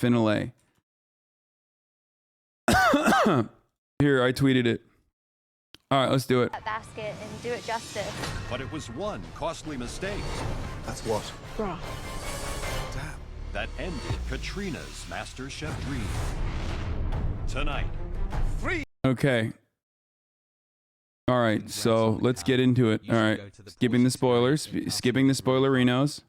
finale. Here, I tweeted it. All right, let's do it. That basket and do it justice. But it was one costly mistake. That's what? Bruh. Damn. That ended Katrina's MasterChef dream. Tonight. Okay. All right, so let's get into it. All right, skipping the spoilers, skipping the spoilerinos.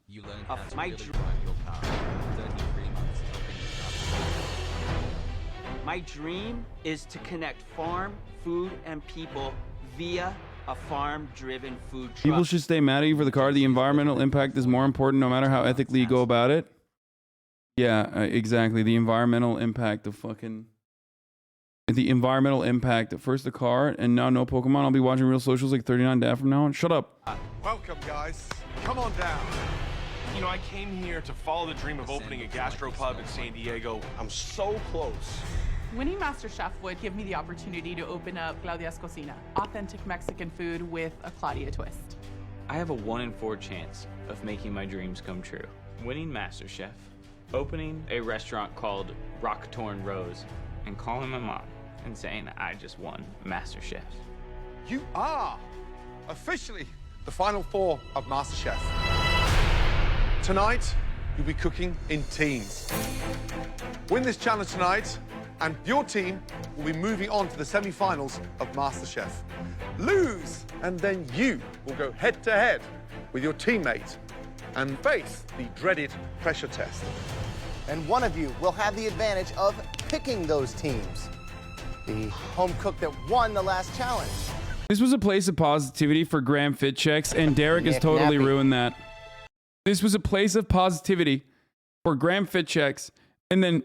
My dream is to connect farm, food, and people via a farm-driven food truck. People should stay mad at you for the car. The environmental impact is more important no matter how ethically you go about it. Yeah, exactly. The environmental impact of fucking... The environmental impact. First the car, and now no Pokemon. I'll be watching Real Socials like 39 days from now on. Shut up. Welcome, guys. Come on down. You know, I came here to follow the dream of opening a gastropub in San Diego. I'm so close. Winning MasterChef would give me the opportunity to open up Claudia's Cocina, authentic Mexican food with a Claudia twist. I have a 1 in 4 chance of making my dreams come true. Winning MasterChef, opening a restaurant called Rock Torn Rose, and calling my mom and saying I just won MasterChef. You are officially the final 4 of MasterChef. Tonight, you'll be cooking in teams. Win this challenge tonight, and your team will be moving on to the semi-finals of MasterChef. Lose, and then you will go head-to-head with your teammate and face the dreaded pressure test. And one of you will have the advantage of picking those teams. The home cook that won the last challenge. This was a place of positivity for Graham Fit Checks, and Derek has totally ruined that. This was a place of positivity for Graham Fit Checks, and then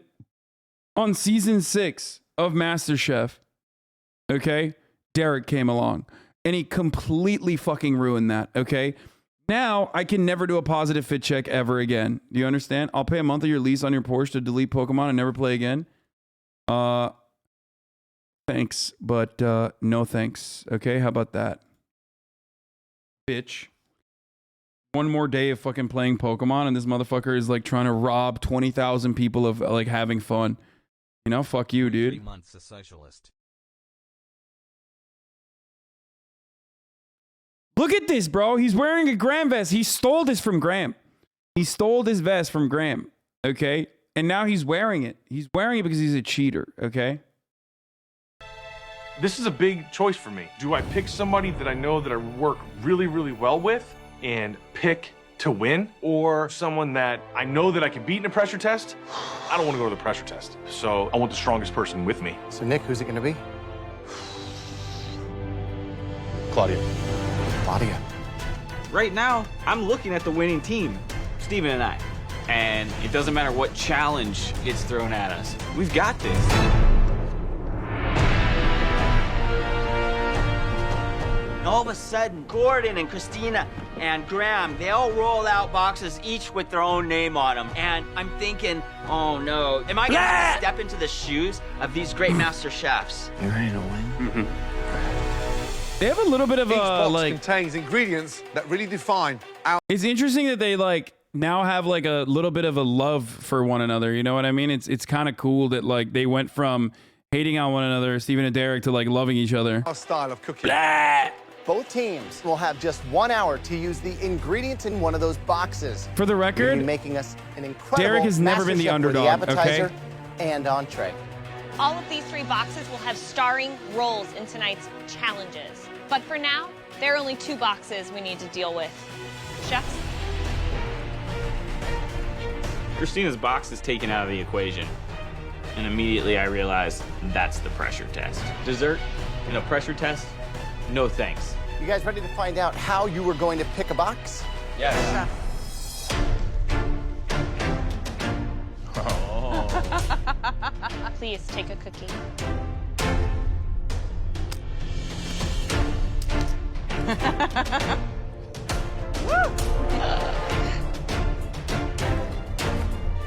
on season 6 of MasterChef, okay, Derek came along, and he completely fucking ruined that, okay? Now, I can never do a positive fit check ever again. Do you understand? I'll pay a month of your lease on your Porsche to delete Pokemon and never play again. Thanks, but no thanks. Okay, how about that? Bitch. One more day of fucking playing Pokemon and this motherfucker is like trying to rob 20,000 people of like having fun. You know, fuck you, dude. 3 months a socialist. Look at this, bro. He's wearing a Graham vest. He stole this from Graham. He stole this vest from Graham, okay? And now he's wearing it. He's wearing it because he's a cheater, okay? This is a big choice for me. Do I pick somebody that I know that I work really, really well with and pick to win, or someone that I know that I can beat in a pressure test? I don't want to go to the pressure test, so I want the strongest person with me. So Nick, who's it gonna be? Claudia. Claudia. Right now, I'm looking at the winning team, Steven and I. And it doesn't matter what challenge gets thrown at us. We've got this. And all of a sudden, Gordon and Christina and Graham, they all roll out boxes, each with their own name on them. And I'm thinking, oh no, am I gonna have to step into the shoes of these great master chefs? You ready to win? They have a little bit of Each a, box like... contains ingredients that really define our... It's interesting that they, like, now have, like, a little bit of a love for one another. You know what I mean? It's kind of cool that, like, they went from hating on one another, Steven and Derek, to, like, loving each other. Our style of cooking. Both teams will have just 1 hour to use the ingredients in one of those boxes. For the record, making us an incredible Derek has never been the MasterChef underdog, for the appetizer okay? and entree. All of these 3 boxes will have starring roles in tonight's challenges. But for now, there are only 2 boxes we need to deal with. Chefs? Christina's box is taken out of the equation. And immediately I realized that's the pressure test. Dessert in a pressure test? No thanks. You guys ready to find out how you were going to pick a box? Yes. Please take a cookie.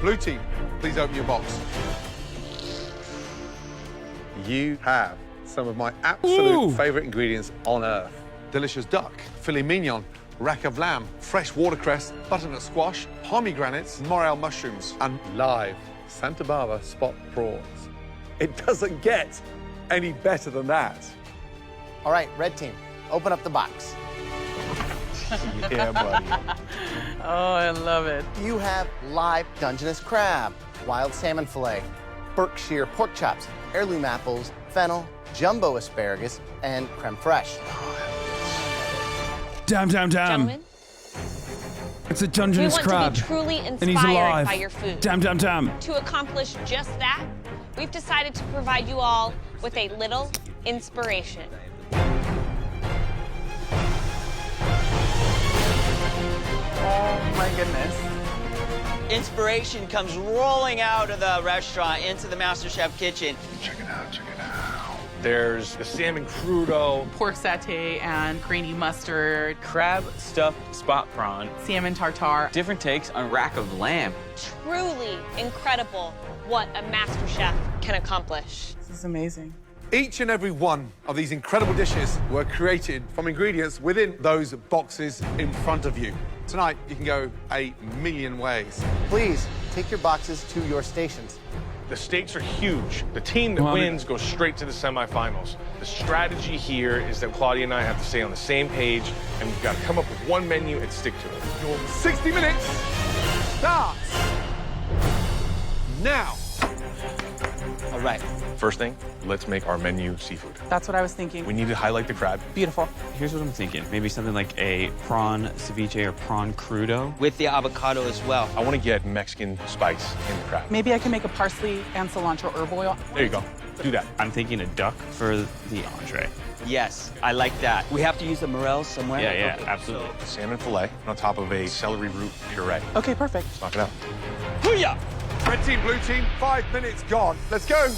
Blue team, please open your box. You have some of my absolute favorite ingredients on earth. Delicious duck, filet mignon, rack of lamb, fresh watercress, butternut squash, pomegranates, morel mushrooms, and live Santa Barbara spot prawns. It doesn't get any better than that. All right, red team, open up the box. Yeah, buddy. Oh, I love it. You have live Dungeness crab, wild salmon fillet, Berkshire pork chops, heirloom apples, fennel, jumbo asparagus, and creme fraiche. Damn. Gentlemen, It's a we Dungeness want crab. to be truly And he's inspired alive. by your food. Damn. To accomplish just that, we've decided to provide you all with a little inspiration. Oh my goodness. Inspiration comes rolling out of the restaurant into the MasterChef kitchen. Check it out. There's the salmon crudo. Pork satay and grainy mustard, Crab stuffed spot prawn. salmon tartare. Different takes on rack of lamb. Truly incredible what a MasterChef can accomplish. This is amazing. Each and every one of these incredible dishes were created from ingredients within those boxes in front of you. Tonight, you can go a million ways. Please take your boxes to your stations. The stakes are huge. The team that Well, I mean- wins goes straight to the semifinals. The strategy here is that Claudia and I have to stay on the same page, and we've got to come up with one menu and stick to it. Your 60 minutes starts now. All right. First thing, let's make our menu seafood. That's what I was thinking. We need to highlight the crab. Beautiful. Here's what I'm thinking. Maybe something like a prawn ceviche or prawn crudo. With the avocado as well. I want to get Mexican spice in the crab. Maybe I can make a parsley and cilantro herb oil. There you go. Do that. I'm thinking a duck for the entree. Yes, I like that. We have to use the morels somewhere? Yeah, Okay. absolutely. Salmon fillet on top of a celery root puree. Okay, perfect. Let's knock it out. Booyah! Red team, blue team, 5 minutes gone. Let's go.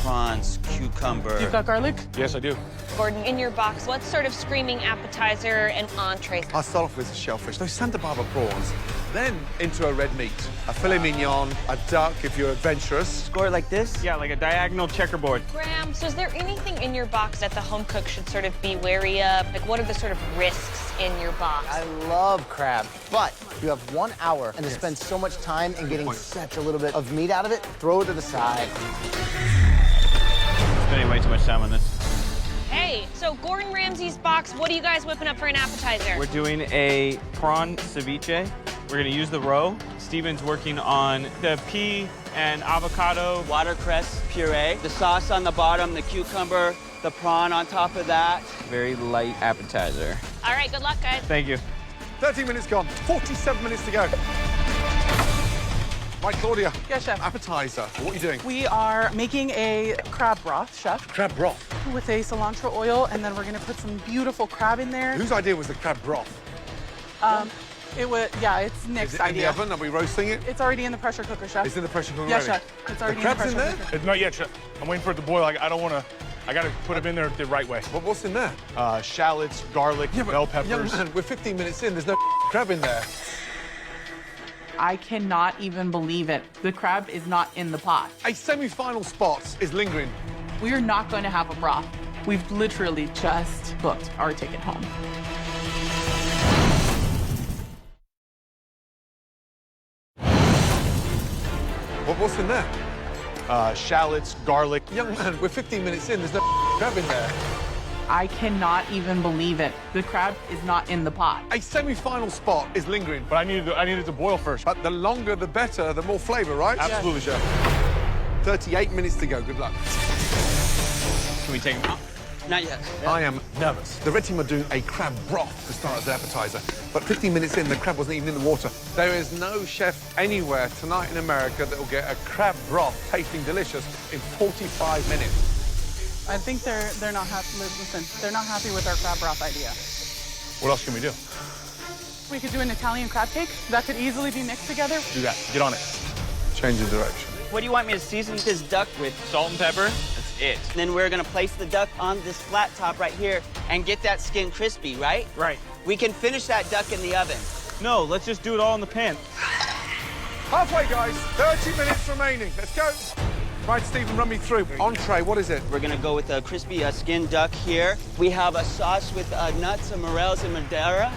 Prawns, cucumber. You've got garlic? Yes, I do. Gordon, in your box, what sort of screaming appetizer and entree? I'll start off with the shellfish, those Santa Barbara prawns. Then into a red meat, a filet mignon, a duck if you're adventurous. Score it like this? Yeah, like a diagonal checkerboard. Graham, so is there anything in your box that the home cook should sort of be wary of? Like, what are the sort of risks in your box? I love crab, but you have 1 hour and to spend so much time in getting such a little bit of meat out of it, throw it to the side. Spending way too much time on this. Hey, so Gordon Ramsay's box, what are you guys whipping up for an appetizer? We're doing a prawn ceviche. We're gonna use the roe. Steven's working on the pea and avocado. Watercress puree. The sauce on the bottom, the cucumber, the prawn on top of that. Very light appetizer. All right, good luck, guys. Thank you. 30 minutes gone, 47 minutes to go. Right, Claudia. Yes, chef. Appetizer. What are you doing? We are making a crab broth, chef, Crab broth. with a cilantro oil, and then we're gonna put some beautiful crab in there. Whose idea was the crab broth? It was, yeah, it's Nick's Is it in idea. the oven? Are we roasting it? It's already in the pressure cooker, chef. It's in the pressure cooker Yes, already? chef. It's already the crab's in the in pressure there? cooker. It's not yet, chef. I'm waiting for it to boil. I don't want to. I got to put them in there the right way. What's in there? Shallots, garlic, bell peppers. Young man, we're 15 minutes in. There's no crab in there. I cannot even believe it. The crab is not in the pot. A semi-final spot is lingering. We are not going to have a broth. We've literally just booked our ticket home. What's in there? Shallots, garlic. Young man, we're 15 minutes in. There's no crab in there. I cannot even believe it. The crab is not in the pot. A semi-final spot is lingering. But I needed it to boil first. But the longer, the better, the more flavor, right? Absolutely, chef. 38 minutes to go. Good luck. Can we take them out? Not yet. I am nervous. The red team are doing a crab broth to start as the appetizer. But 15 minutes in, the crab wasn't even in the water. There is no chef anywhere tonight in America that will get a crab broth tasting delicious in 45 minutes. I think they're not happy. Listen, they're not happy with our crab broth idea. What else can we do? We could do an Italian crab cake. That could easily be mixed together. Do that. Get on it. Change of direction. What do you want me to season this duck with? Salt and pepper. That's it. Then we're gonna place the duck on this flat top right here and get that skin crispy, right? Right. We can finish that duck in the oven. No, let's just do it all in the pan. Halfway, guys. 30 minutes remaining. Let's go. Right, Stephen, run me through. Entree, what is it? We're gonna go with a crispy skin duck here. We have a sauce with nuts and morels and Madeira,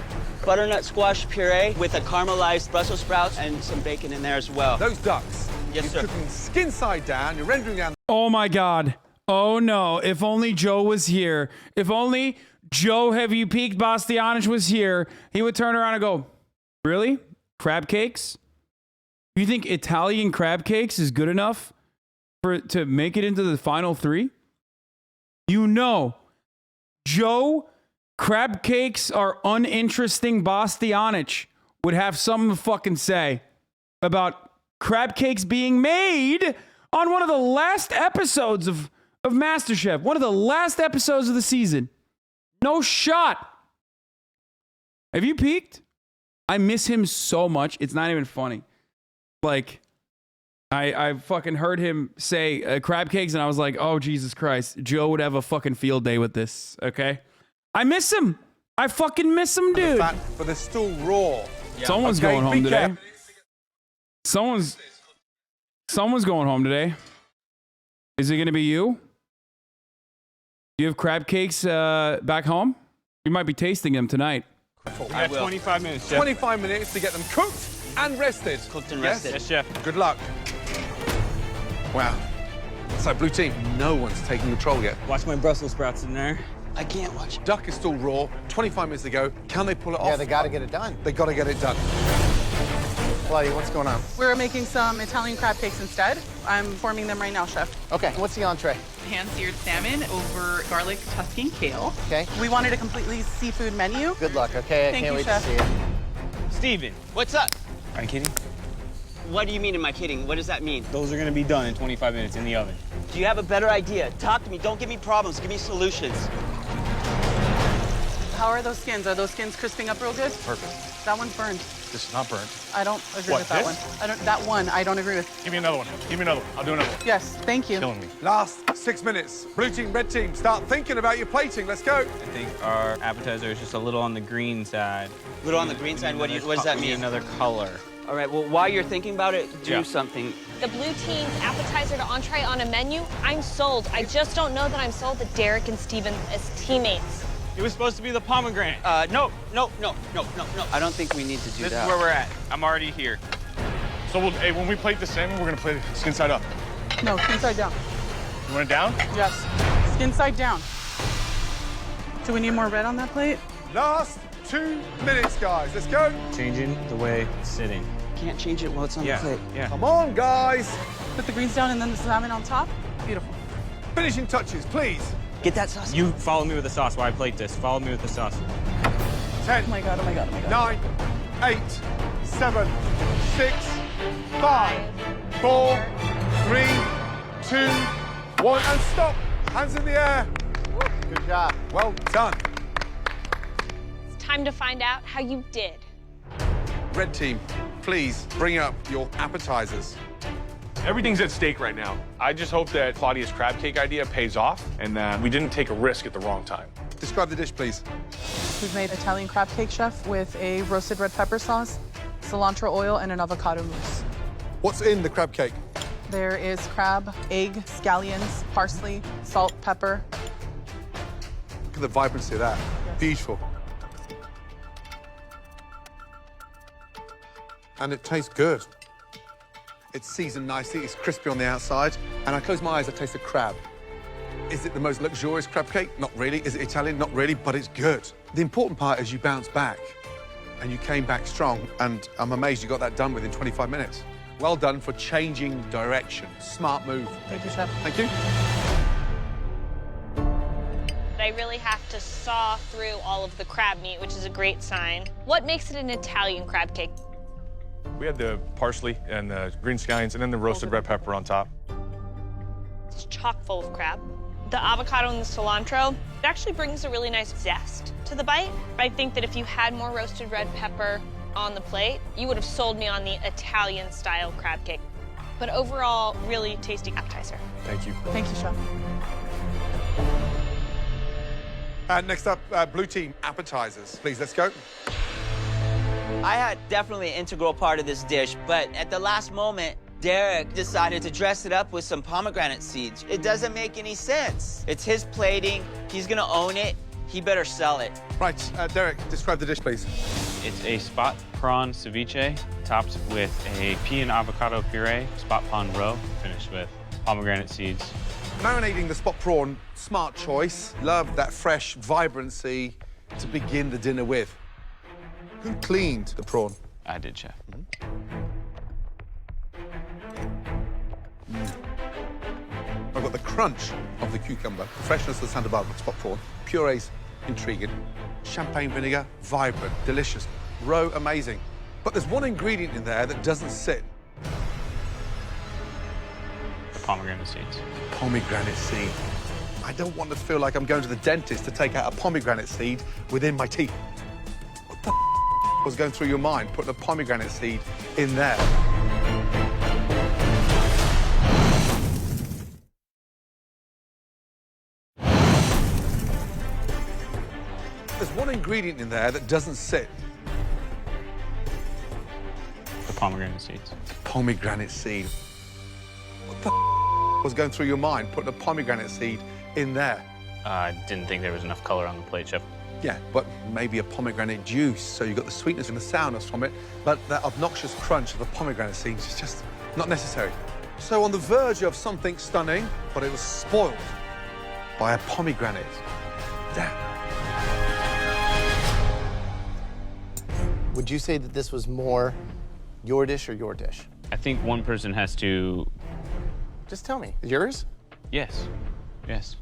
butternut squash puree with a caramelized Brussels sprouts and some bacon in there as well. Those ducks Yes, You're sir. cooking skin side down. You're rendering down. Oh my God. Oh no. If only Joe was here. If only Joe Have You Peaked Bastianich was here, he would turn around and go, really? Crab cakes? You think Italian crab cakes is good enough to make it into the final 3? You know, Joe, crab cakes are uninteresting Bastianich would have something to fucking say about crab cakes being made on one of the last episodes of MasterChef, one of the last episodes of the season. No shot. Have you peeked? I miss him so much. It's not even funny. Like, I fucking heard him say crab cakes, and I was like, oh, Jesus Christ. Joe would have a fucking field day with this, okay? I miss him. I fucking miss him, dude. Fat, but they're still raw. Someone's Okay, going home be today. careful. Someone's going home today. Is it going to be you? Do you have crab cakes back home? You might be tasting them tonight. We got 25 minutes, Chef. 25 minutes to get them cooked and rested. Cooked and Yes? rested. Yes, Chef. Good luck. Wow. So, blue team, no one's taking control yet. Watch my Brussels sprouts in there. I can't watch. Duck is still raw. 25 minutes to go. Can they pull it off? Yeah, they got to get it done. They got to get it done. Claudia, what's going on? We're making some Italian crab cakes instead. I'm forming them right now, Chef. Okay, what's the entree? Hand-seared salmon over garlic, Tuscan kale. Okay. We wanted a completely seafood menu. Good luck, okay? I Thank can't you, wait Chef. to see it. Steven, What's up? are you kidding? What do you mean, am I kidding? What does that mean? Those are gonna be done in 25 minutes in the oven. Do you have a better idea? Talk to me. Don't give me problems. Give me solutions. How are those skins? Are those skins crisping up real good? Perfect. That one's burned. This is not burnt. I don't agree What, with that this? one. That one, I don't agree with. Give me another one. Give me another one. I'll do another one. Yes, thank you. Killing me. Last 6 minutes. Blue team, red team, start thinking about your plating. Let's go. I think our appetizer is just a little on the green side. A little on the green side. What does that mean? Another color. All right, well, while you're thinking about it, do Yeah. something. The blue team's appetizer to entree on a menu, I'm sold. I just don't know that I'm sold that Derek and Steven as teammates. It was supposed to be the pomegranate. No. I don't think we need to do This that. is where we're at. I'm already here. So hey, when we plate the salmon, we're gonna plate it skin side up. No, skin side down. You want it down? Yes. Skin side down. Do we need more red on that plate? Last 2 minutes, guys. Let's go. Changing the way it's sitting. Can't change it while it's on the plate. Yeah. Come on, guys. Put the greens down and then the salmon on top. Beautiful. Finishing touches, please. Get that sauce. You follow me with the sauce while I plate this. Follow me with the sauce. 10, Oh my God, oh my God, oh my God. 9, 8, 7, 6, 5, 4, 3, 2, 1, and stop. Hands in the air. Good job. Well done. It's time to find out how you did. Red team, please bring up your appetizers. Everything's at stake right now. I just hope that Claudia's crab cake idea pays off and that we didn't take a risk at the wrong time. Describe the dish, please. We've made Italian crab cake, Chef, with a roasted red pepper sauce, cilantro oil, and an avocado mousse. What's in the crab cake? There is crab, egg, scallions, parsley, salt, pepper. Look at the vibrancy of that. Yes. Beautiful. And it tastes good. It's seasoned nicely, it's crispy on the outside, and I close my eyes, I taste the crab. Is it the most luxurious crab cake? Not really. Is it Italian? Not really, but it's good. The important part is you bounce back, and you came back strong, and I'm amazed you got that done within 25 minutes. Well done for changing direction. Smart move. Thank you, Chef. Thank you. I really have to saw through all of the crab meat, which is a great sign. What makes it an Italian crab cake? We had the parsley and the green scallions and then the roasted red pepper on top. It's chock full of crab. The avocado and the cilantro, it actually brings a really nice zest to the bite. I think that if you had more roasted red pepper on the plate, you would have sold me on the Italian-style crab cake. But overall, really tasty appetizer. Thank you. Thank you, Chef. Next up, blue team, appetizers. Please, let's go. I had definitely an integral part of this dish, but at the last moment, Derek decided to dress it up with some pomegranate seeds. It doesn't make any sense. It's his plating. He's gonna own it. he better sell it. Right, Derek, describe the dish, please. It's a spot prawn ceviche topped with a pea and avocado puree, spot prawn roe, finished with pomegranate seeds. Marinating the spot prawn, smart choice. Love that fresh vibrancy to begin the dinner with. Who cleaned the prawn? I did, chef. I've got the crunch of the cucumber, the freshness of the Santa Barbara spot prawn, puree's intriguing, champagne vinegar, vibrant, delicious, roe amazing. But there's one ingredient in there that doesn't sit. The pomegranate seeds. Pomegranate seed. I don't want to feel like I'm going to the dentist to take out a pomegranate seed within my teeth. What the was going through your mind putting a pomegranate seed in there? There's one ingredient in there that doesn't sit. The pomegranate seeds. Pomegranate seed. What the was going through your mind putting a pomegranate seed in there? I didn't think there was enough color on the plate, chef. Yeah, but maybe a pomegranate juice, so you've got the sweetness and the sourness from it, but that obnoxious crunch of the pomegranate seeds is just not necessary. So on the verge of something stunning, but it was spoiled by a pomegranate. Damn. Would you say that this was more your dish or your dish? I think one person has to... Just tell me. Yours? Yes. Yes.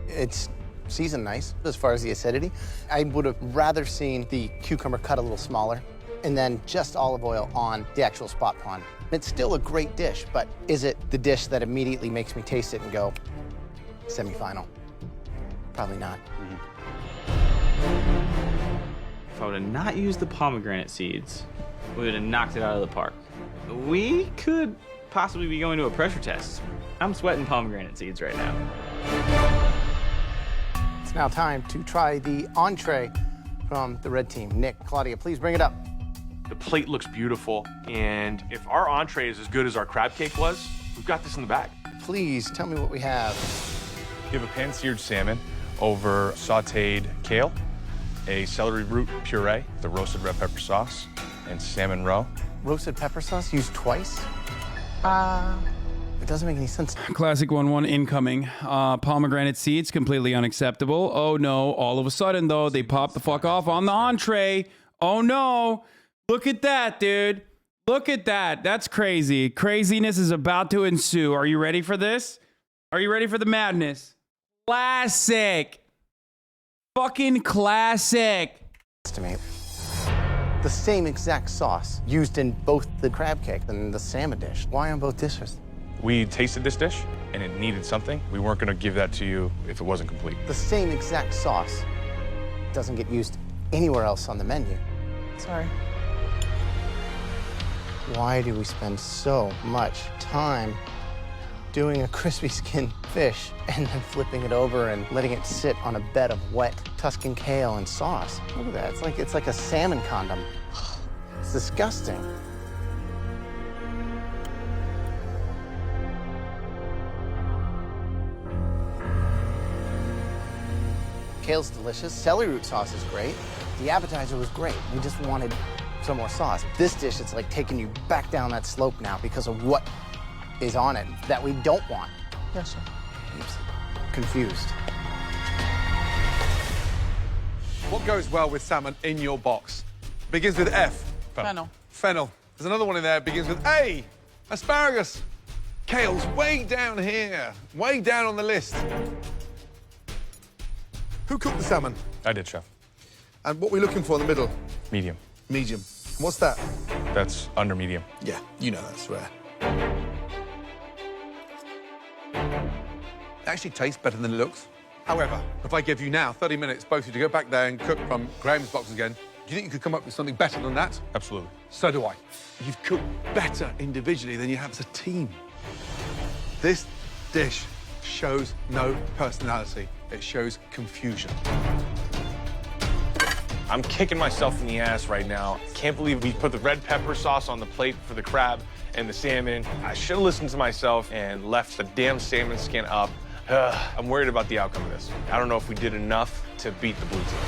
It's seasoned nice as far as the acidity. I would have rather seen the cucumber cut a little smaller and then just olive oil on the actual spot prawn. It's still a great dish, but is it the dish that immediately makes me taste it and go, semifinal? Probably not. If I would have not used the pomegranate seeds, we would have knocked it out of the park. We could possibly be going to a pressure test. I'm sweating pomegranate seeds right now. It's now time to try the entree from the red team. Nick, Claudia, please bring it up. The plate looks beautiful, and if our entree is as good as our crab cake was, we've got this in the bag. Please tell me what we have. You have a pan-seared salmon over sautéed kale, a celery root puree, the roasted red pepper sauce, and salmon roe. Roasted pepper sauce used twice? It doesn't make any sense. Classic 1-1 incoming. Pomegranate seeds, completely unacceptable. Oh no, all of a sudden though, they pop the fuck off on the entree. Oh no, look at that, dude. Look at that, that's crazy. Craziness is about to ensue. Are you ready for this? Are you ready for the madness? Classic. Fucking classic. To me, the same exact sauce used in both the crab cake and the salmon dish. Why on both dishes? We tasted this dish, and it needed something. We weren't gonna give that to you if it wasn't complete. The same exact sauce doesn't get used anywhere else on the menu. Sorry. Why do we spend so much time doing a crispy skin fish and then flipping it over and letting it sit on a bed of wet Tuscan kale and sauce? Look at that, it's like a salmon condom. It's disgusting. Kale's delicious, celery root sauce is great. The appetizer was great. We just wanted some more sauce. This dish, it's like taking you back down that slope now because of what is on it that we don't want. Yes, sir. Oops. Confused. What goes well with salmon in your box? Begins with F. Fennel. Fennel. There's another one in there, begins with A. Asparagus. Kale's way down here, way down on the list. Who cooked the salmon? I did, chef. And what are we looking for in the middle? Medium. Medium. What's that? That's under medium. Yeah, you know that's rare. It actually tastes better than it looks. However, if I give you now 30 minutes, both of you, to go back there and cook from Graham's box again, do you think you could come up with something better than that? Absolutely. So do I. You've cooked better individually than you have as a team. This dish shows no personality. It shows confusion. I'm kicking myself in the ass right now. Can't believe we put the red pepper sauce on the plate for the crab and the salmon. I should have listened to myself and left the damn salmon skin up. I'm worried about the outcome of this. I don't know if we did enough to beat the blue team.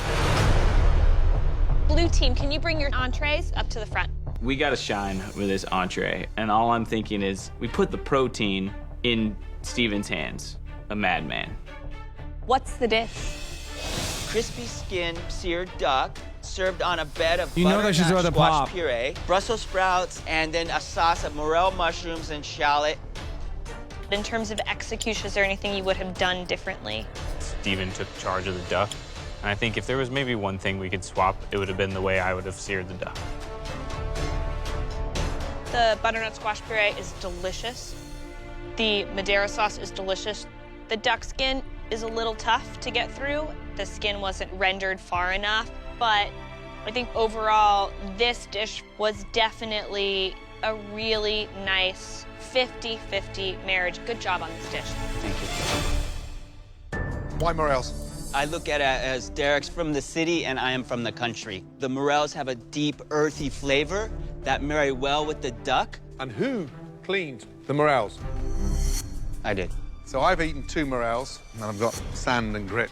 Blue team, can you bring your entrees up to the front? We got to shine with this entree, and all I'm thinking is we put the protein in Steven's hands, a madman. What's the dish? Crispy skin seared duck served on a bed of You know that she's butternut about to squash pop. puree, Brussels sprouts, and then a sauce of morel mushrooms and shallot. In terms of execution, is there anything you would have done differently? Steven took charge of the duck. And I think if there was maybe one thing we could swap, it would have been the way I would have seared the duck. The butternut squash puree is delicious. The Madeira sauce is delicious. The duck skin is a little tough to get through. The skin wasn't rendered far enough, but I think overall, this dish was definitely a really nice 50-50 marriage. Good job on this dish. Thank you. Why morels? I look at it as Derek's from the city and I am from the country. The morels have a deep, earthy flavor that marry well with the duck. And who cleaned the morels? I did. So I've eaten 2 morels, and I've got sand and grit.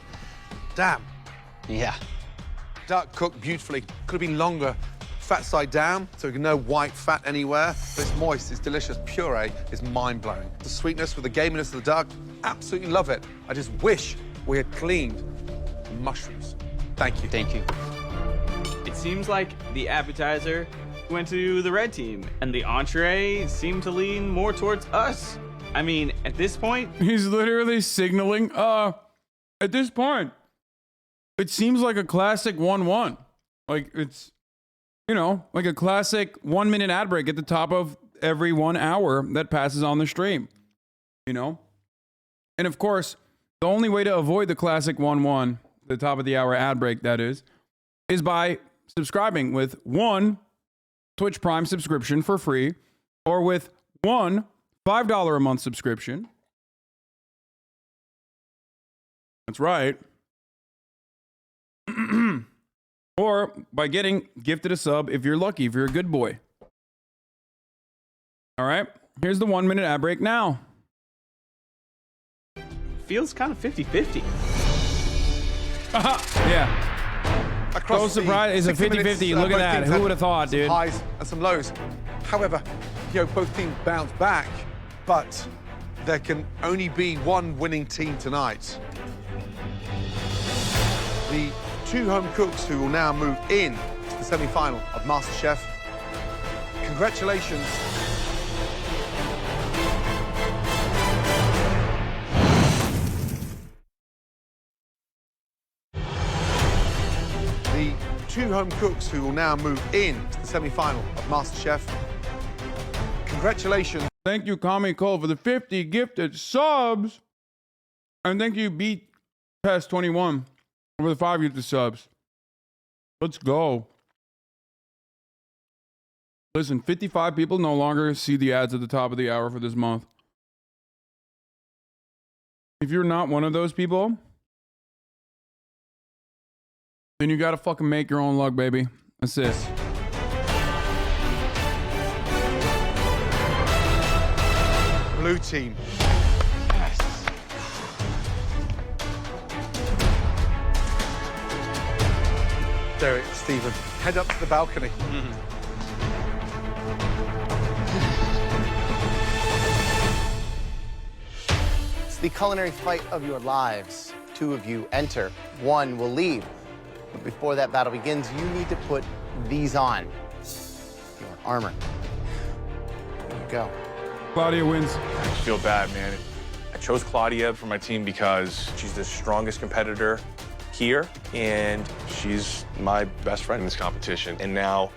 Damn. Yeah. Duck cooked beautifully. Could have been longer. Fat side down, so no white fat anywhere. But it's moist, it's delicious. Puree is mind-blowing. The sweetness with the gaminess of the duck, absolutely love it. I just wish we had cleaned the mushrooms. Thank you. Thank you. It seems like the appetizer went to the red team, and the entree seemed to lean more towards us. I mean, at this point, He's literally signaling, at this point, it seems like a classic 1-1. Like, it's, you know, like a classic 1-minute ad break at the top of every 1 hour that passes on the stream, you know? And of course, the only way to avoid the classic 1-1, the top of the hour ad break, that is by subscribing with 1 Twitch Prime subscription for free, or with 1 $5 a month subscription. That's right. Or by getting gifted a sub if you're lucky, if you're a good boy. All right, here's the 1-minute ad break now. feels kind of 50-50. Yeah. Across No surprise, it's a 60 minutes, 50-50. Look at both that. teams Who had would have thought, some dude? highs and some lows. However, you know, both teams bounced back, but there can only be one winning team tonight. The 2 home cooks who will now move in to the semi-final of MasterChef. Congratulations. The 2 home cooks who will now move in to the semi-final of MasterChef. Congratulations. Thank you, Kami Cole, for the 50 gifted subs. And thank you, Beat Pest 21, for the 5 gifted subs. Let's go. Listen, 55 people no longer see the ads at the top of the hour for this month. If you're not one of those people, then you gotta fucking make your own luck, baby. That's it. Blue team. Derek, Stephen, head up to the balcony. It's the culinary fight of your lives. 2 of you enter, 1 will leave. But before that battle begins, you need to put these on. Your armor. There you go. Claudia wins. I feel bad, man. I chose Claudia for my team because she's the strongest competitor here, and she's my best friend in this competition. And now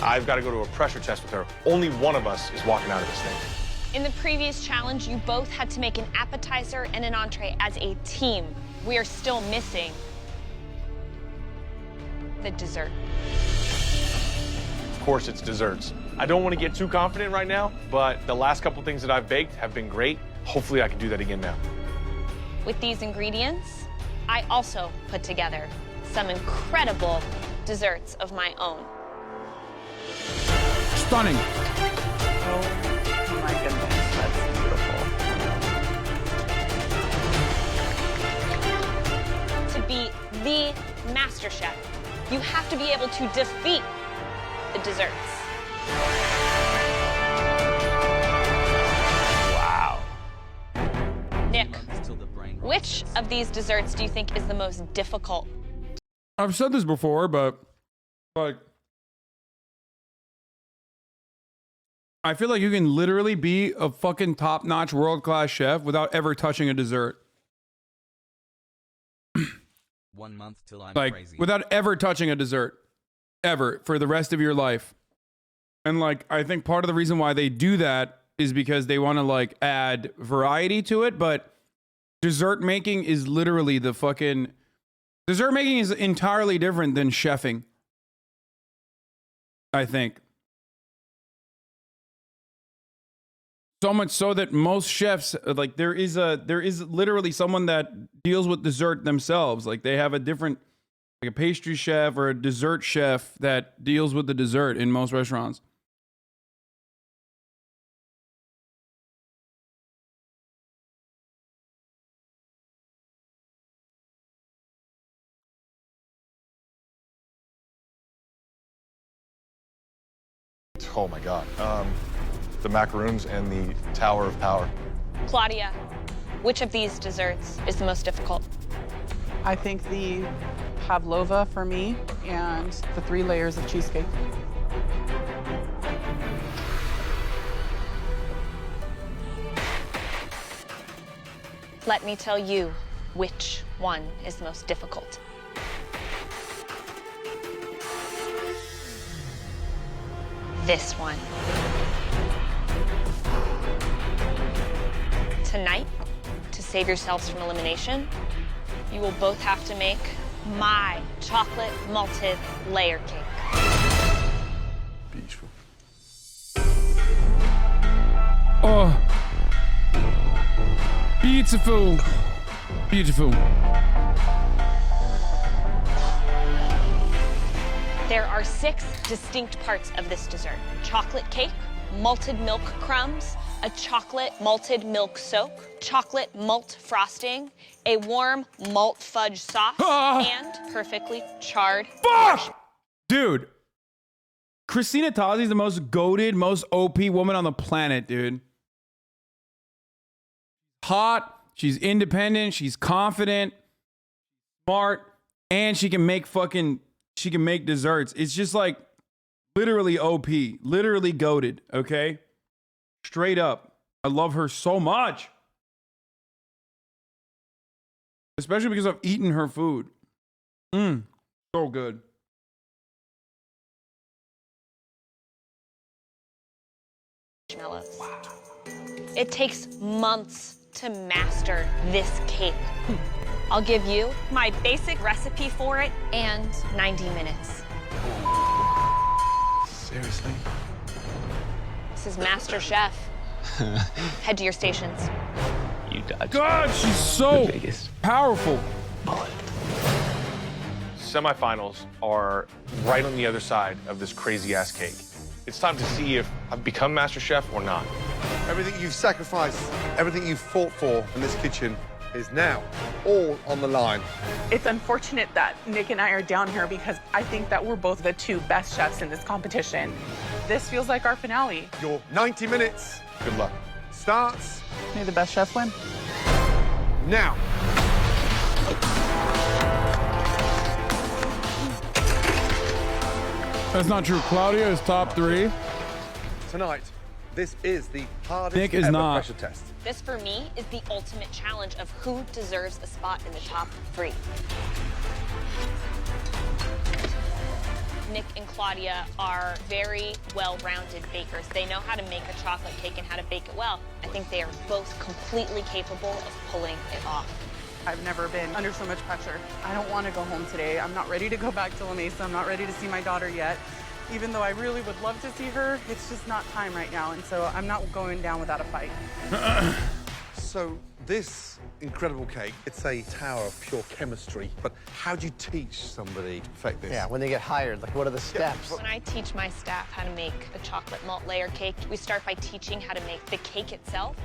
I've got to go to a pressure test with her. Only one of us is walking out of this thing. In the previous challenge, you both had to make an appetizer and an entree as a team. We are still missing the dessert. Of course, it's desserts. I don't want to get too confident right now, but the last couple things that I've baked have been great. Hopefully, I can do that again now. With these ingredients, I also put together some incredible desserts of my own. Stunning. Oh my goodness, that's beautiful. You have to be able to defeat the desserts. Wow. Nick, which of these desserts do you think is the most difficult? I've said this before, but like, I feel like you can literally be a fucking top-notch world-class chef without ever touching a dessert. 1 month till I'm Like, crazy. without ever touching a dessert. Ever. For the rest of your life. And like, I think part of the reason why they do that is because they want to like add variety to it, but dessert making is literally the fucking... Dessert making is entirely different than chefing. I think. So much so that most chefs, like there is literally someone that deals with dessert themselves. Like they have a different, like a pastry chef or a dessert chef that deals with the dessert in most restaurants. Oh my God. The macaroons and the Tower of Power. Claudia, which of these desserts is the most difficult? I think the pavlova for me and the 3 layers of cheesecake. Let me tell you which one is the most difficult. This one. Tonight, to save yourselves from elimination, you will both have to make my chocolate malted layer cake. Beautiful. Oh. Beautiful. Beautiful. There are 6 distinct parts of this dessert. Chocolate cake, malted milk crumbs, a chocolate malted milk soak, chocolate malt frosting, a warm malt fudge sauce, and perfectly charred marshmallows. Dude. Christina Tozzi's the most goated, most OP woman on the planet, dude. Hot, she's independent, she's confident, smart, and she can make desserts. It's just like literally OP, literally goated, okay? Straight up. I love her so much. Especially because I've eaten her food. So good. Marshmallows. Wow. It takes months to master this cake. I'll give you my basic recipe for it and 90 minutes. Seriously? This is MasterChef. Head to your stations. You dodged. God, she's so powerful. Semifinals are right on the other side of this crazy ass cake. It's time to see if I've become Master Chef or not. Everything you've sacrificed, everything you've fought for in this kitchen is now all on the line. It's unfortunate that Nick and I are down here because I think that we're both the 2 best chefs in this competition. This feels like our finale. Your 90 minutes. Good luck. Starts. May the best chef win. Now. That's not true. Claudia is top 3. Tonight, this is the hardest Nick is ever not. pressure test. This, for me, is the ultimate challenge of who deserves a spot in the top 3. Nick and Claudia are very well-rounded bakers. They know how to make a chocolate cake and how to bake it well. I think they are both completely capable of pulling it off. I've never been under so much pressure. I don't want to go home today. I'm not ready to go back to La Mesa. I'm not ready to see my daughter yet. Even though I really would love to see her, it's just not time right now. And so I'm not going down without a fight. So this incredible cake, it's a tower of pure chemistry. But how do you teach somebody to perfect this? Yeah, when they get hired, like what are the steps? When I teach my staff how to make a chocolate malt layer cake, we start by teaching how to make the cake itself.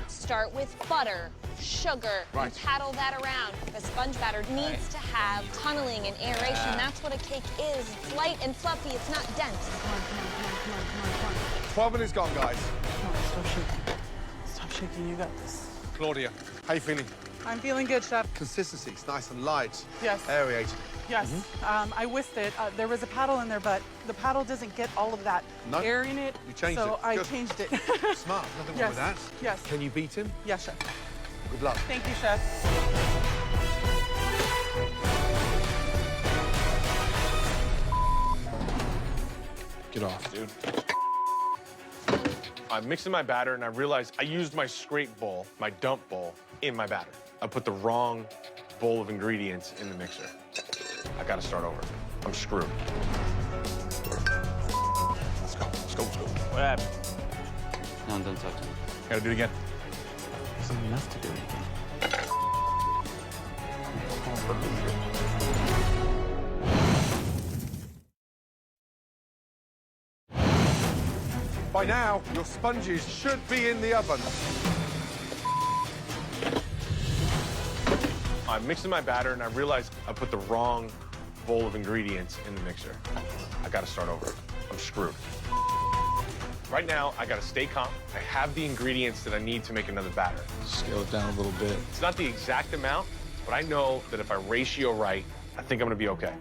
Start with butter, sugar, and paddle that around. The sponge batter needs to have tunneling and aeration. That's what a cake is. It's light and fluffy, it's not dense. Come on, come on, come on, come on, come on, come on. 12 minutes gone, guys. No, stop shaking. Stop shaking, you got this. Claudia, how you feeling? I'm feeling good, Chef. Consistency, it's nice and light. Yes. Aerated. Yes, I whisked it. There was a paddle in there, but the paddle doesn't get all of that air in it. You changed so it. I Good. changed it. Smart, nothing Yes. wrong with that. Yes. Can you beat him? Yes, Chef. Good luck. Thank you, Chef. Get off, dude. I'm mixing my batter, and I realized I used my scrape bowl, my dump bowl, in my batter. I put the wrong bowl of ingredients in the mixer. I gotta start over. I'm screwed. Let's go, let's go, let's go. What happened? No, don't touch me. Gotta do it again. There's enough to do it again. By now, your sponges should be in the oven. I'm mixing my batter, and I realized I put the wrong bowl of ingredients in the mixer. I gotta start over. I'm screwed. Right now, I gotta stay calm. I have the ingredients that I need to make another batter. Scale it down a little bit. It's not the exact amount, but I know that if I ratio right, I think I'm gonna be okay.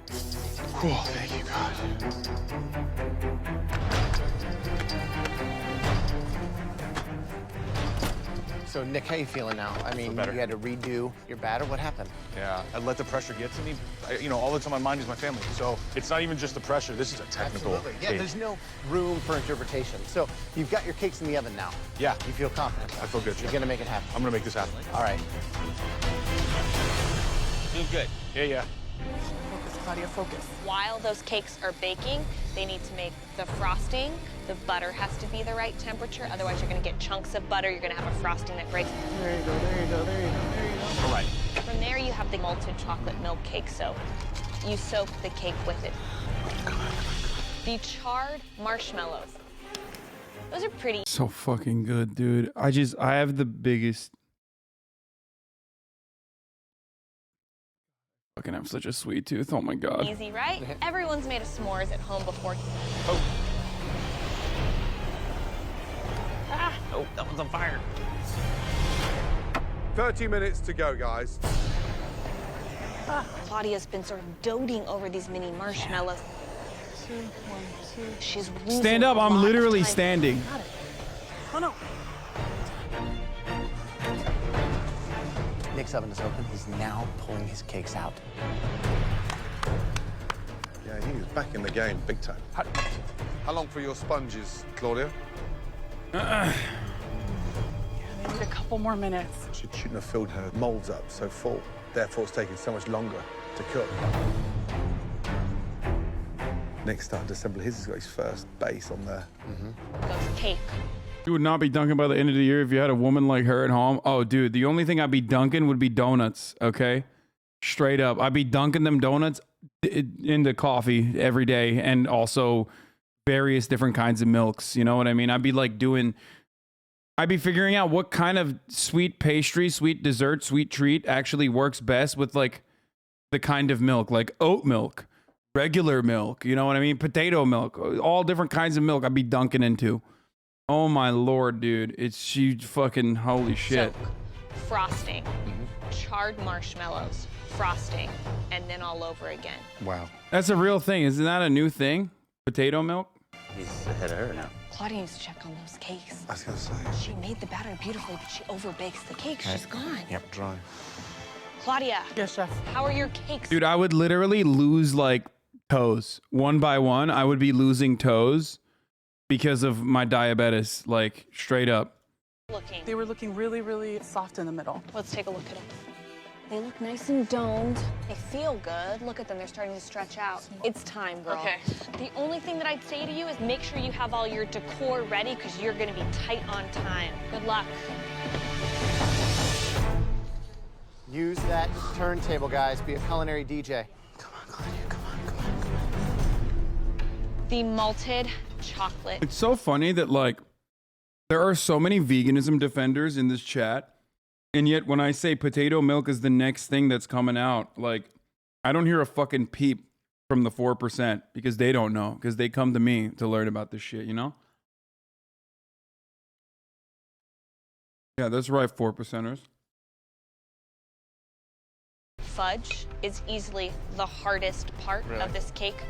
Cool, thank you, God. So, Nick, how you feeling now? I mean, better. you had to redo your batter. What happened? Yeah, I let the pressure get to me. You know, all that's on my mind is my family. So it's not even just the pressure. This is a technical Absolutely. Yeah, cake. there's no room for interpretation. So, you've got your cakes in the oven now. Yeah. You feel confident? I feel good, You're Chef. going to make it happen. I'm gonna make this happen. All right. Doing good. Yeah. Focus, Claudia, focus. While those cakes are baking, they need to make the frosting. The butter has to be the right temperature, otherwise you're gonna get chunks of butter. You're gonna have a frosting that breaks. There you go, there you go, there you go, there you go. All right. From there, you have the malted chocolate milk cake soak. You soak the cake with it. The charred marshmallows. Those are pretty So fucking good, dude. I have the biggest. Fucking have such a sweet tooth. Oh my God. easy, right? Everyone's made a s'mores at home before. Oh, that one's on fire. 30 minutes to go, guys. Claudia's been sort of doting over these mini marshmallows. 2, 1, 2. She's losing Stand up. a I'm lot of literally time. standing. Got it. Oh, no. Nick's oven is open. He's now pulling his cakes out. Yeah, he was back in the game, big time. How long for your sponges, Claudia? They need a couple more minutes. She shouldn't have filled her molds up so full. Therefore, it's taking so much longer to cook. Nick's starting to assemble his. He's got his first base on there. Goes cake. You would not be dunking by the end of the year if you had a woman like her at home. Oh, dude, the only thing I'd be dunking would be donuts, okay? Straight up. I'd be dunking them donuts into coffee every day, and also various different kinds of milks. You know what I mean? I'd be figuring out what kind of sweet pastry, sweet dessert, sweet treat actually works best with like the kind of milk, like oat milk, regular milk, you know what I mean? Potato milk, all different kinds of milk I'd be dunking into. Oh my Lord, dude. It's huge fucking holy shit. Soak, frosting, charred marshmallows, frosting, and then all over again. Wow. That's a real thing. Isn't that a new thing? Potato milk? He's ahead of her now. Claudia needs to check on those cakes. I was going to say. She made the batter beautifully, but she overbakes the cake. She's gone. Yep, dry. Claudia, Yes, Chef. how are your cakes Dude, I would literally lose like toes. One by one, I would be losing toes because of my diabetes, like straight up. looking? They were looking really, really soft in the middle. Let's take a look at them. They look nice and domed. They feel good. Look at them, they're starting to stretch out. It's time, girl. Okay. The only thing that I'd say to you is make sure you have all your decor ready because you're gonna be tight on time. Good luck. Use that turntable, guys. Be a culinary DJ. The malted chocolate. It's so funny that, like, there are so many veganism defenders in this chat, and yet when I say potato milk is the next thing that's coming out, like, I don't hear a fucking peep from the 4% because they don't know, because they come to me to learn about this shit, you know? Yeah, that's right, 4%ers. Fudge is easily the hardest part of this cake.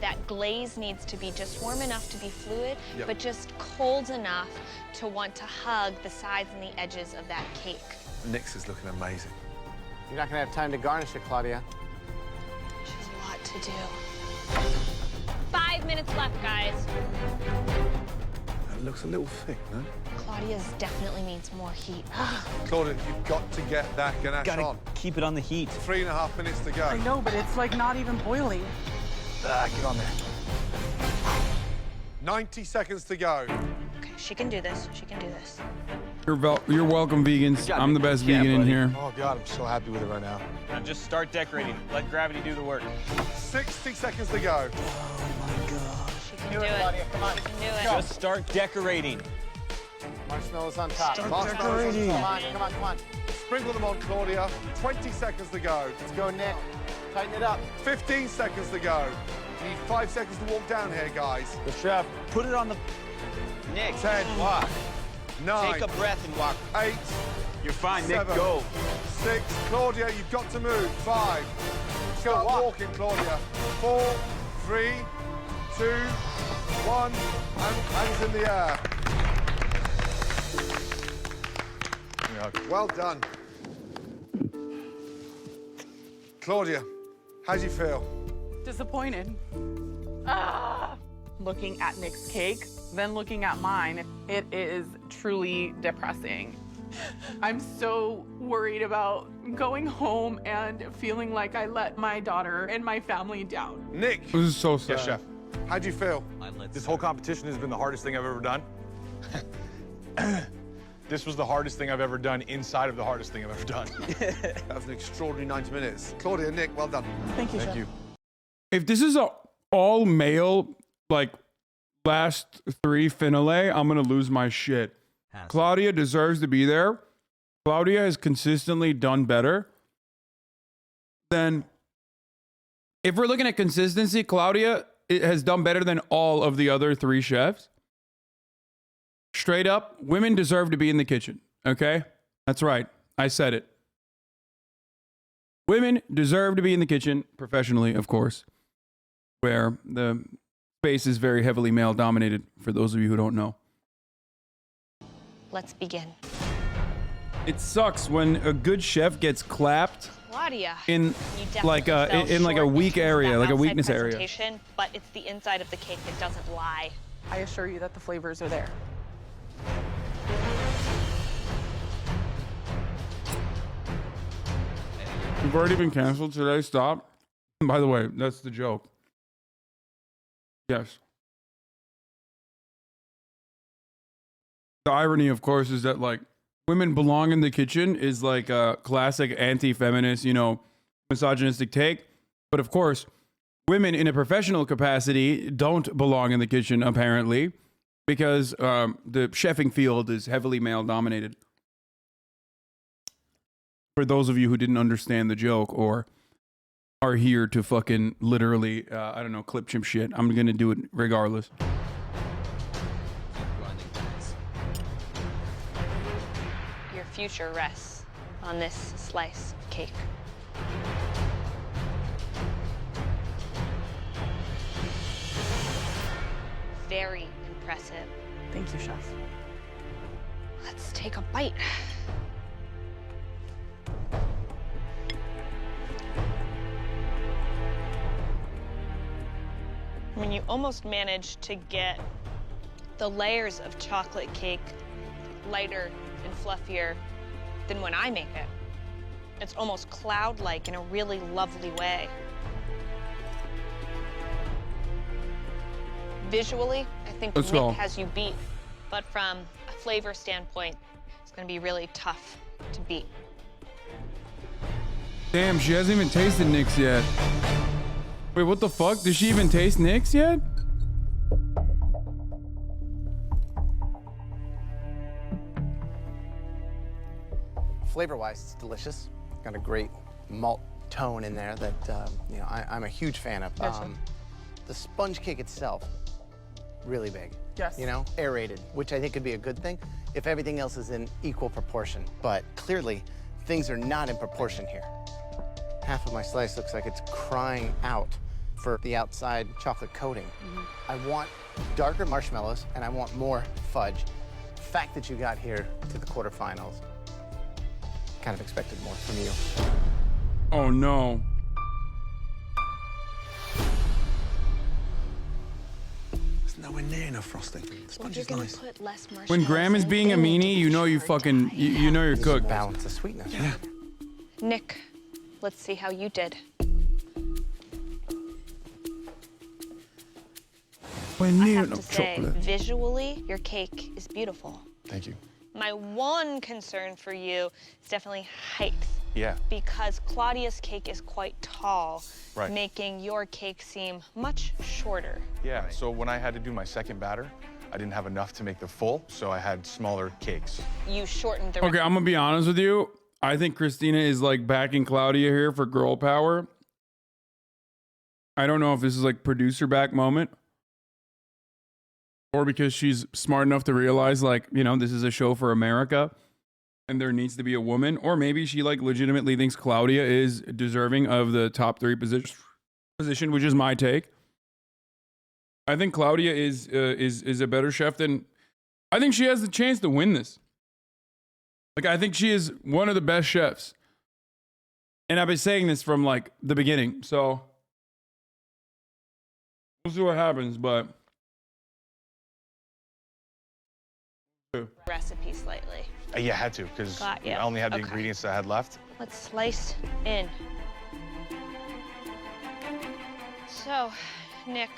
That glaze needs to be just warm enough to be fluid, but just cold enough to want to hug the sides and the edges of that cake. Nick's is looking amazing. You're not gonna have time to garnish it, Claudia. She has a lot to do. 5 minutes left, guys. That looks a little thick, no? Claudia's definitely needs more heat. Claudia, you've got to get that ganache on. Keep it on the heat. 3.5 minutes to go. I know, but it's like not even boiling. Get on there. 90 seconds to go. Okay, she can do this. She can do this. You're welcome, vegans. I'm the best vegan in here. Oh, God, I'm so happy with it right now. Now just start decorating. Let gravity do the work. 60 seconds to go. She can do it. Claudia, come on. She can do it. Just start decorating. Marshmallows on top. Marshmallows on top. Come on, come on. Sprinkle them on, Claudia. 20 seconds to go. Let's go, Nick. Tighten it up. 15 seconds to go. You need 5 seconds to walk down here, guys. The chef, put it on the... Nick, 10. walk. 9. Take a breath and walk. 8. You're fine, Nick. 7. Go. 6. Claudia, you've got to move. 5. Start walking, Claudia. 4, 3, 2, 1. And hands in the air. Well done. Claudia, how do you feel? Disappointed. Looking at Nick's cake, then looking at mine, it is truly depressing. I'm so worried about going home and feeling like I let my daughter and my family down. Nick. This is so sad. Yes, chef. How do you feel? This whole competition has been the hardest thing I've ever done. This was the hardest thing I've ever done inside of the hardest thing I've ever done. That was an extraordinary 90 minutes. Claudia, Nick, well done. Thank you, Thank Chef. you. If this is a all male, like, last 3 finale, I'm gonna lose my shit. Claudia deserves to be there. Claudia has consistently done better than, if we're looking at consistency, Claudia has done better than all of the other 3 chefs. Straight up, women deserve to be in the kitchen, okay? That's right. I said it. Women deserve to be in the kitchen, professionally, of course, where the space is very heavily male-dominated, for those of you who don't know. Let's begin. It sucks when a good chef gets clapped Claudia, in you like definitely a fell in like a short weak in terms of area, that like a outside weakness area. presentation, but it's the inside of the cake that doesn't lie. I assure you that the flavors are there. We've already been canceled today. Stop. By the way, that's the joke. Yes. The irony, of course, is that, like, women belong in the kitchen is like a classic anti-feminist, you know, misogynistic take. But of course, women in a professional capacity don't belong in the kitchen, apparently, because the chefing field is heavily male-dominated. For those of you who didn't understand the joke or are here to fucking literally, I don't know, clip chimp shit, I'm going to do it regardless. Your future rests on this slice of cake. Very impressive. Thank you, Chef. Let's take a bite. I mean, you almost managed to get the layers of chocolate cake lighter and fluffier than when I make it. It's almost cloud-like in a really lovely way. Visually, I think Let's Nick go. has you beat, but from a flavor standpoint, it's gonna be really tough to beat. Damn, she hasn't even tasted Nick's yet. Wait, what the fuck? Did she even taste Nick's yet? Flavor-wise, it's delicious. Got a great malt tone in there that you know I'm a huge fan of. The sponge cake itself, really big. Yes. You know, aerated, which I think could be a good thing if everything else is in equal proportion. But clearly, things are not in proportion here. Half of my slice looks like it's crying out for the outside chocolate coating. I want darker marshmallows and I want more fudge. The fact that you got here to the quarterfinals, kind of expected more from you. Oh no. There's nowhere near enough frosting. The sponge is nice. Put less When Graham is being a meanie, you know you fucking, you know you're cooked. Balance the sweetness. Yeah. Nick, let's see how you did. When I near have enough to say, chocolate. visually, your cake is beautiful. Thank you. My one concern for you is definitely height. Yeah. Because Claudia's cake is quite tall, Right. making your cake seem much shorter. Yeah, so when I had to do my second batter, I didn't have enough to make the full, so I had smaller cakes. You shortened the Okay, I'm gonna be honest with you. I think Christina is like backing Claudia here for girl power. I don't know if this is like producer back moment or because she's smart enough to realize like, you know, this is a show for America and there needs to be a woman, or maybe she like legitimately thinks Claudia is deserving of the top 3 position, which is my take. I think Claudia is a better chef than, I think she has the chance to win this. Like, I think she is one of the best chefs. And I've been saying this from like the beginning. So we'll see what happens, but recipe slightly. Yeah, I had to, because Got ya. I only had the Okay. ingredients that I had left. Let's slice in. So, Nick,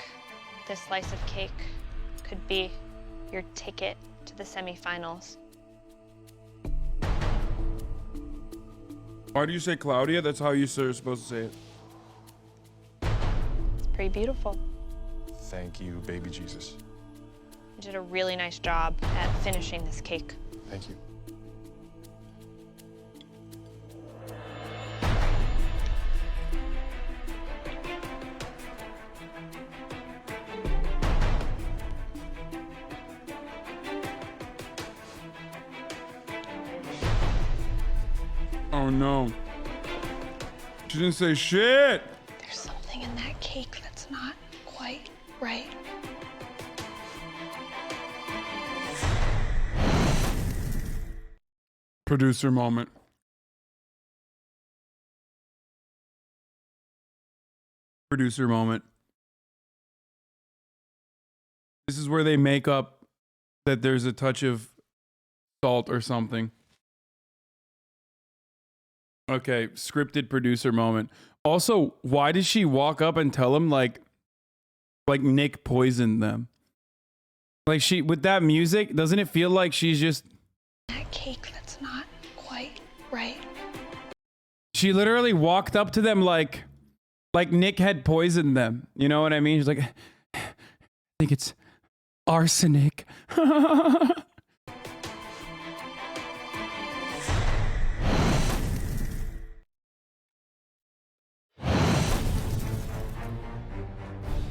this slice of cake could be your ticket to the semifinals. why do you say Claudia? That's how you're supposed to say it. It's pretty beautiful. Thank you, baby Jesus. You did a really nice job at finishing this cake. Thank you. Oh no. She didn't say shit. There's something in that cake that's not quite right. Producer moment. Producer moment. This is where they make up that there's a touch of salt or something. Okay, scripted producer moment. Also, why did she walk up and tell him like Nick poisoned them? Like she, with that music, doesn't it feel like she's just... That cake that's not quite right. She literally walked up to them like Nick had poisoned them. You know what I mean? She's like, I think it's arsenic.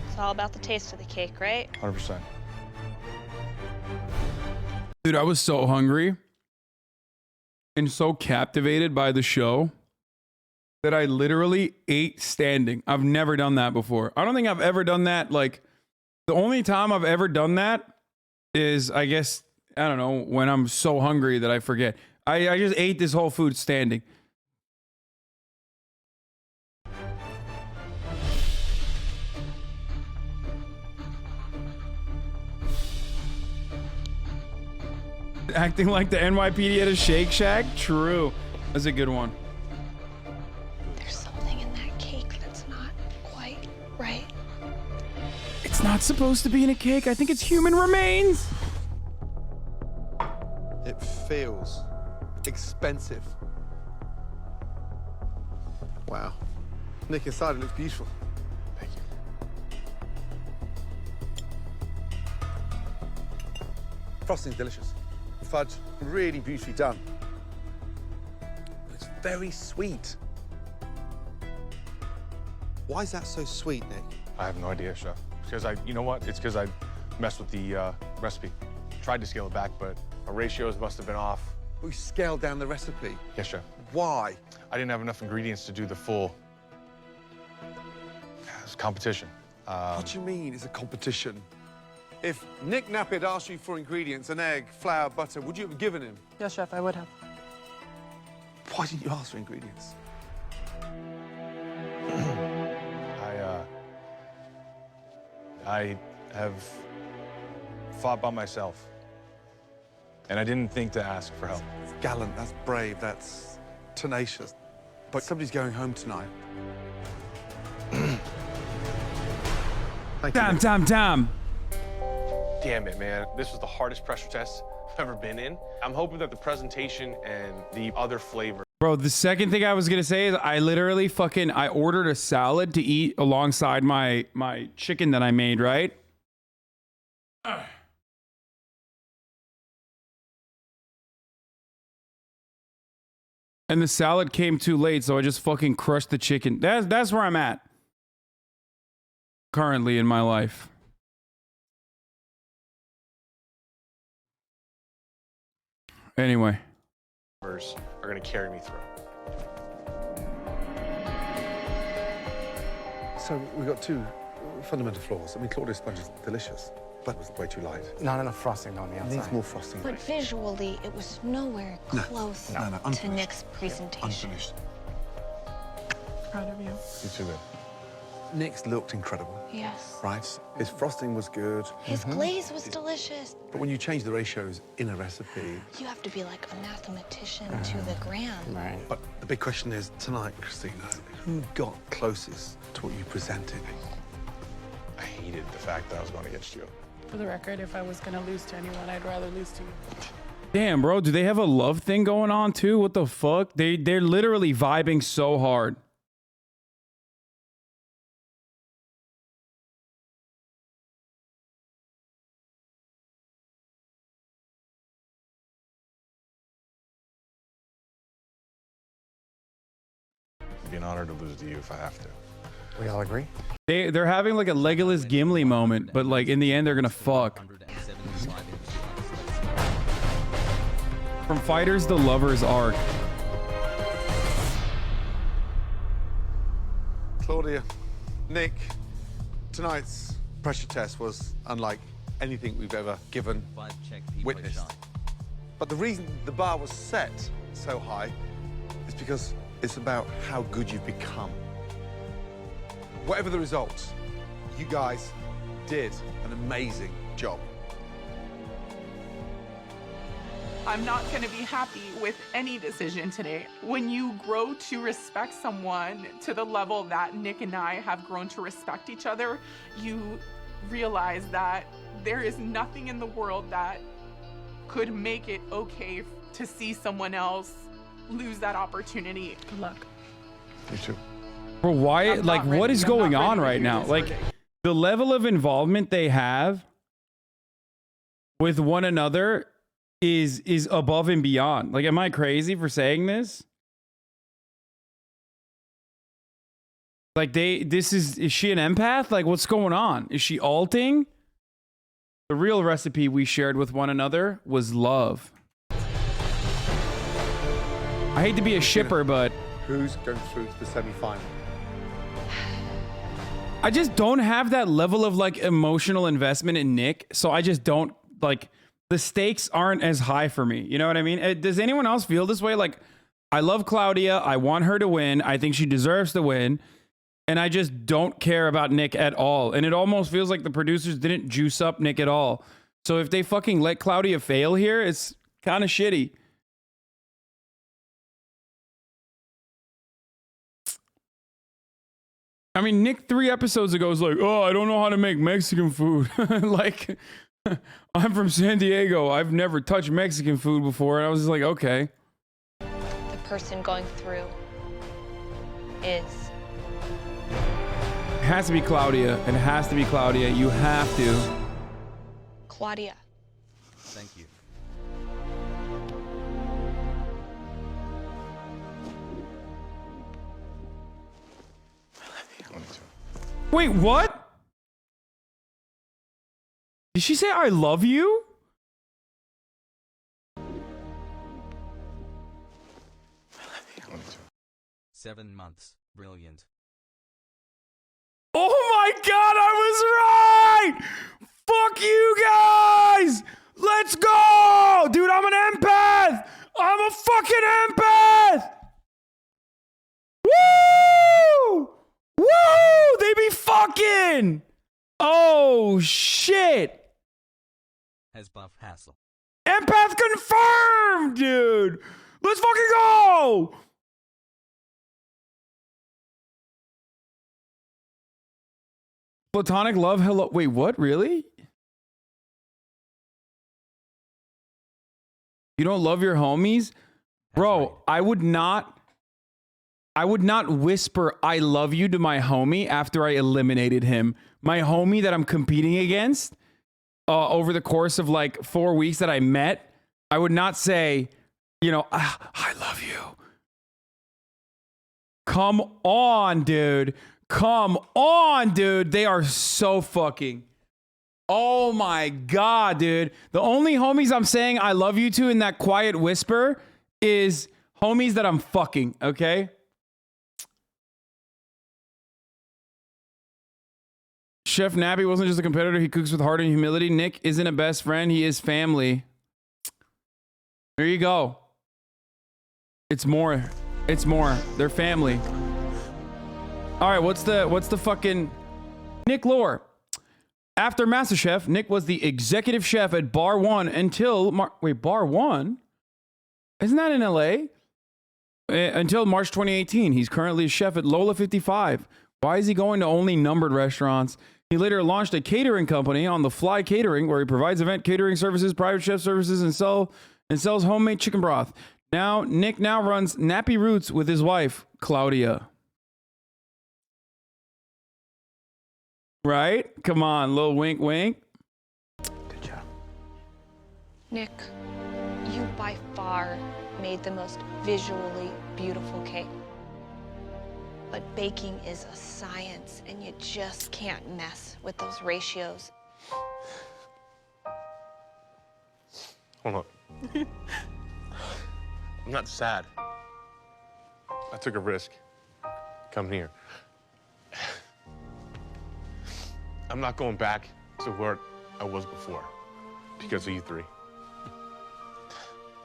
It's all about the taste of the cake, right? 100%. Dude, I was so hungry and so captivated by the show that I literally ate standing. I've never done that before. I don't think I've ever done that. Like, the only time I've ever done that is, I guess, I don't know, when I'm so hungry that I forget. I just ate this whole food standing. Acting like the NYPD at a Shake Shack? True. That's a good one. It's not supposed to be in a cake. I think it's human remains. It feels expensive. Wow. Nick, inside it looks beautiful. Thank you. Frosting's delicious. The fudge, really beautifully done. But it's very sweet. Why is that so sweet, Nick? I have no idea, Chef. Because you know what? It's because I messed with the recipe. Tried to scale it back, but our ratios must have been off. We scaled down the recipe. Yes, Chef. Why? I didn't have enough ingredients to do the full competition. What do you mean it's a competition? If Nick Nappy had asked you for ingredients, an egg, flour, butter, would you have given him? Yes, Chef, I would have. Why didn't you ask for ingredients? I have fought by myself, and I didn't think to ask for help. That's gallant, that's brave, that's tenacious. But somebody's going home tonight. Thank you, Nick. Damn. Damn it, man. This was the hardest pressure test I've ever been in. I'm hoping that the presentation and the other flavor. Bro, the second thing I was gonna say is I literally I ordered a salad to eat alongside my chicken that I made, right? And the salad came too late, so I just fucking crushed the chicken. That's where I'm at currently in my life. Anyway. Are going to carry me through. So we've got two fundamental flaws. I mean, Claudia's sponge is delicious, but it was way too light. Not enough frosting on the It outside. needs more frosting. But visually, it was nowhere close to unfinished. Nick's presentation. Unfinished. Proud of you. You too, then. Nick's looked incredible, Yes. right? His frosting was good, His glaze was delicious. but when you change the ratios in a recipe... You have to be like a mathematician to the gram. Right. But the big question is, tonight, Christina, who got closest to what you presented? I hated the fact that I was going against you. For the record, if I was going to lose to anyone, I'd rather lose to you. Damn, bro, do they have a love thing going on too? What the fuck? They're literally vibing so hard. It'd be an honor to lose to you if I have to. We all agree? They're having like a Legolas Gimli moment, but like in the end they're gonna fuck. From Fighters to Lovers arc. Claudia, Nick, tonight's pressure test was unlike anything we've ever given, witnessed. But the reason the bar was set so high is because it's about how good you've become. Whatever the results, you guys did an amazing job. I'm not going to be happy with any decision today. When you grow to respect someone to the level that Nick and I have grown to respect each other, you realize that there is nothing in the world that could make it okay to see someone else lose that opportunity. Good luck. You too. Bro, why? I'm Like, not what ready. is I'm not going ready on to right hear now? this Like, verdict. the level of involvement they have with one another is above and beyond. Like, am I crazy for saying this? Like, is she an empath? Like, what's going on? Is she alting? The real recipe we shared with one another was love. I hate to be a shipper, but Who's going through to the semi-final? I just don't have that level of like emotional investment in Nick. So I just don't like, the stakes aren't as high for me. You know what I mean? Does anyone else feel this way? Like, I love Claudia. I want her to win. I think she deserves to win. And I just don't care about Nick at all. And it almost feels like the producers didn't juice up Nick at all. So if they fucking let Claudia fail here, it's kind of shitty. I mean, Nick 3 episodes ago was like, oh, I don't know how to make Mexican food. Like, I'm from San Diego. I've never touched Mexican food before. And I was just like, okay. The person going through is... It has to be Claudia. It has to be Claudia. You have to. Claudia. Thank you. Wait, what? Did she say I love you? 7 months. Brilliant. Oh my god, I was right! Fuck you guys! Let's go! Dude, I'm an empath! I'm a fucking empath! Woo! Woo! They be fucking! Oh shit! Has buff hassle. Empath confirmed, dude! Let's fucking go! Platonic love, hello. Wait, what? Really? You don't love your homies? Bro, I would not whisper I love you to my homie after I eliminated him. My homie that I'm competing against over the course of like 4 weeks that I met, I would not say, you know, I love you. Come on, dude. Come on, dude. They are so fucking. Oh my God, dude. The only homies I'm saying I love you to in that quiet whisper is homies that I'm fucking, okay? Chef Nappy wasn't just a competitor. He cooks with heart and humility. Nick isn't a best friend. He is family. There you go. It's more. It's more. They're family. All right, what's the fucking Nick lore? After MasterChef, Nick was the executive chef at Bar 1 until Bar 1? Isn't that in LA? Until March 2018. He's currently a chef at Lola 55. Why is he going to only numbered restaurants? He later launched a catering company, On the Fly Catering, where he provides event catering services, private chef services, and sells homemade chicken broth. Now, Nick runs Nappy Roots with his wife, Claudia. Right? Come on, little wink, wink. Good job. Nick, you by far made the most visually beautiful cake. But baking is a science, and you just can't mess with those ratios. Hold on. I'm not sad. I took a risk. Come here. I'm not going back to where I was before because of you three.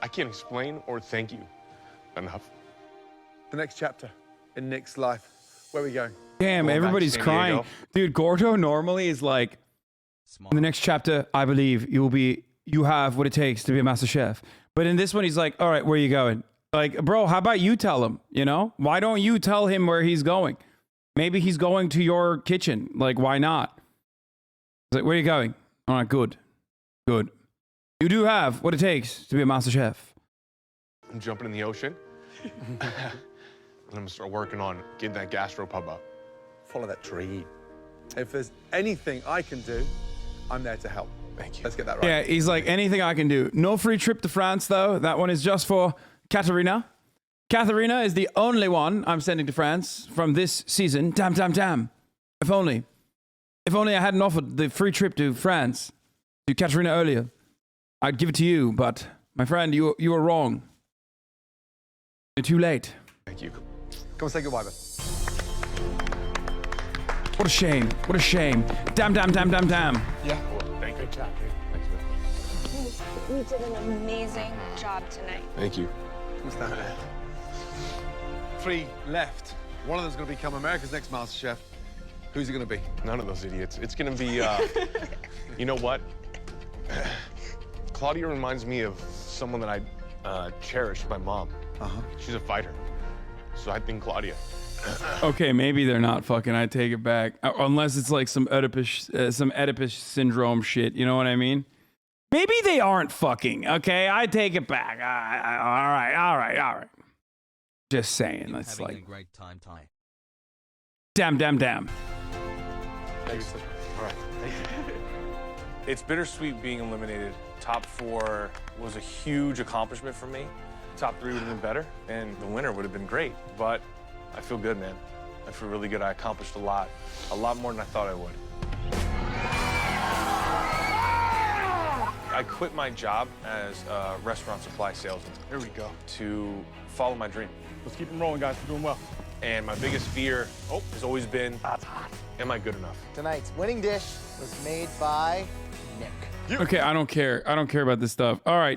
I can't explain or thank you enough. The next chapter in Nick's life. Where are we going? Damn, everybody's crying. Dude, Gordo normally is like, in the next chapter, I believe you have what it takes to be a master chef. But in this one, he's like, all right, where are you going? Like, bro, how about you tell him, you know? Why don't you tell him where he's going? Maybe he's going to your kitchen. Like, why not? He's like, where are you going? All right, good. Good. You do have what it takes to be a master chef. I'm jumping in the ocean. I'm gonna start working on getting that gastropub up. Follow that tree. If there's anything I can do, I'm there to help. Thank you. Let's get that right. Yeah, he's like, anything I can do. No free trip to France, though. That one is just for Katharina. Katharina is the only one I'm sending to France from this season. Damn, damn, damn. If only I hadn't offered the free trip to France to Katharina earlier, I'd give it to you. But, my friend, you were wrong. You're too late. Thank you. Come and say goodbye, Ben. What a shame. What a shame. Damn, damn, damn, damn, damn. Yeah. Thank you. Good job, dude. Thanks, man. You did an amazing job tonight. Thank you. Come stand there. 3 left. One of them's going to become America's next MasterChef. Who's it going to be? None of those idiots. It's gonna be, you know what? Claudia reminds me of someone that I cherish, my mom. Uh-huh. She's a fighter. So I think Claudia. Okay, maybe they're not fucking. I take it back. Unless it's like some Oedipus syndrome shit. You know what I mean? Maybe they aren't fucking. Okay, I take it back. All right. Just saying. That's Having like. a great time, Ty. Damn. Thanks. All right. Thank you. It's bittersweet being eliminated. Top 4 was a huge accomplishment for me. Top 3 would have been better, and the winner would have been great. But I feel good, man. I feel really good. I accomplished a lot more than I thought I would. I quit my job as a restaurant supply salesman. Here we go. To follow my dream. Let's keep them rolling, guys. We're doing well. And my biggest fear has always been, am I good enough? Tonight's winning dish was made by Nick. Okay, I don't care. I don't care about this stuff. All right.